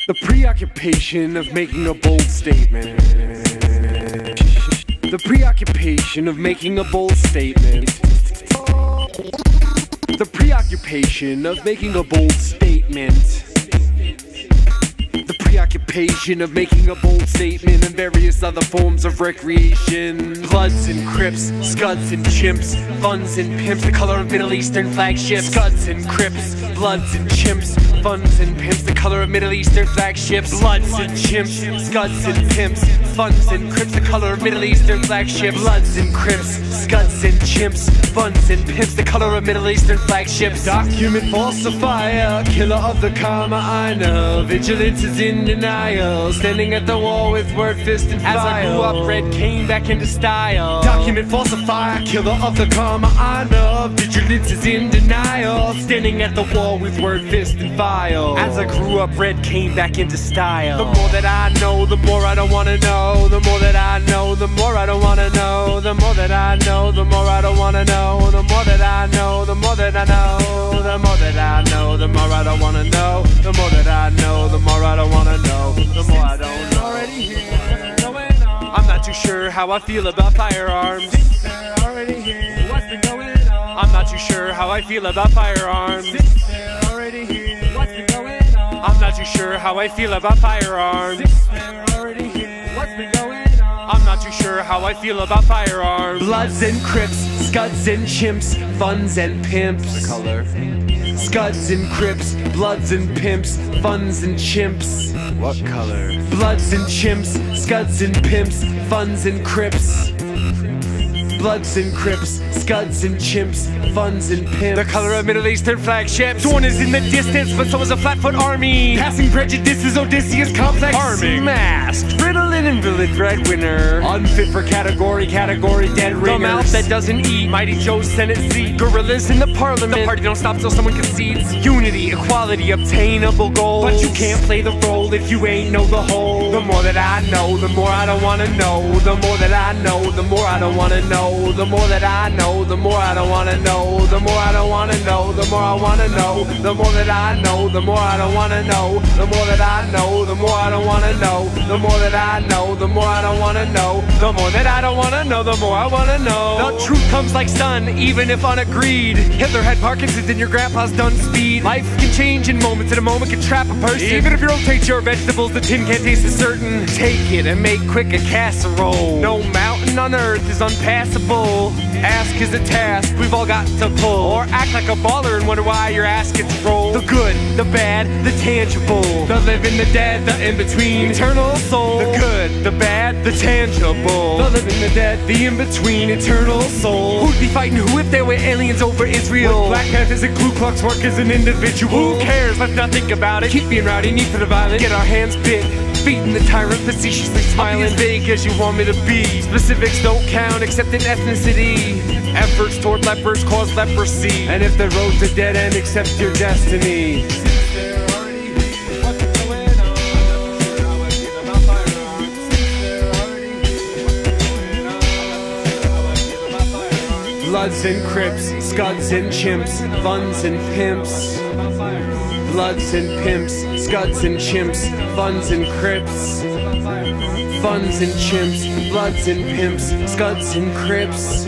The preoccupation of making a bold statement. The preoccupation of making a bold statement. The preoccupation of making a bold statement. The preoccupation of making a bold statement and various other forms of recreation. Bloods and Crips, Scuds and Chimps, Funds and Pimps, the color of Middle Eastern flagships. Scuds and Crips, Bloods and Chimps, Funds and Pimps, the color of Middle Eastern flagships. Bloods and Chimps, Scuds and Pimps, Funds and Crips, the color of Middle Eastern flagships. Bloods and Crips, Scuds and Chimps, Funds and Pimps, the color of Middle Eastern flagships. Document falsifier, killer of the karma I know. Vigilance is in denial, standing at the wall with word, fist, and file. As I grew up, red came back into style. Document falsifier, killer of the karma I know. Vigilance is in denial, standing at the wall with word, fist, and file. As I grew up, red came back into style. The more that I know, the more I don't wanna know. The more that I know, the more I don't wanna know. The more that I know, the more I don't wanna know. The more that I know, the more that I know. The more that I know, the more I don't wanna know. The more that I know, the more I don't wanna know. The more I don't know. Already here, going on. I'm not too sure how I feel about firearms. They're already here. What's been going on? I'm not too sure how I feel about firearms. They're already here. What's been going on? I'm not too sure how I feel about firearms. They're already here. What's been going on? I'm not too sure how I feel about firearms. Bloods and Crips, Scuds and Chimps, Funds and Pimps. The color. Scuds and Crips, Bloods and Pimps, Funds and Chimps. What color? Bloods and Chimps, Scuds and Pimps, Funds and Crips. Bloods and Crips, Scuds and Chimps, Funds and Pimps. The color of Middle Eastern flagships. Dawn is in the distance, but so is a flatfoot army. Passing prejudices, Odysseus complex. Arming. Masked, riddling invalid breadwinner. Unfit for category dead ringers. The mouth that doesn't eat, Mighty Joe's Senate seat. Gorillas in the parliament. The party don't stop till someone concedes. Unity, equality, obtainable goals. But you can't play the role if you ain't know the whole. The more that I know, the more I don't wanna know. The more that I know, the more I don't wanna know. The more that I know, the more I don't wanna know. The more I don't wanna know, the more I wanna know. The more that I know, the more I don't wanna know. The more that I know, the more I don't wanna know. The more that I know, the more I don't wanna know. The more that I don't wanna know, the more I wanna know. The truth comes like sun, even if unagreed. Hitler had Parkinson's and your grandpa's done speed. Life can change in moments, and a moment can trap a person. Even if your own takes your vegetables, the tin can't taste is certain. Take it and make quick a casserole. No mountain on earth is unpassable. Ask is a task we've all got to pull. Or act like a baller and wonder why your ass gets rolled. The good, the bad, the tangible. The living, the dead, the in-between. Eternal soul. The good, the bad, the tangible. The living, the dead, the in-between. Eternal soul. Who'd be fighting who if there were aliens over Israel? With Black Panthers and Ku Klux work as an individual. Who cares? Let's not think about it. Keep being rowdy, need for the violence. Get our hands bit. Feeding the tyrant, facetiously smiling. As vague as you want me to be. Specifics don't count except in ethnicity. Efforts toward lepers cause leprosy. And if the road's a dead end, accept your destiny. Bloods and Crips, Scuds and Chimps, Funds and Pimps. Bloods and Pimps, Scuds and Chimps, Funds and Crips. Funds and Chimps, Bloods and Pimps, Scuds and Crips.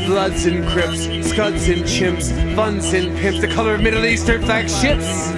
Bloods and Crips, Scuds and Chimps, Funds and Pimps, the color of Middle Eastern flagships.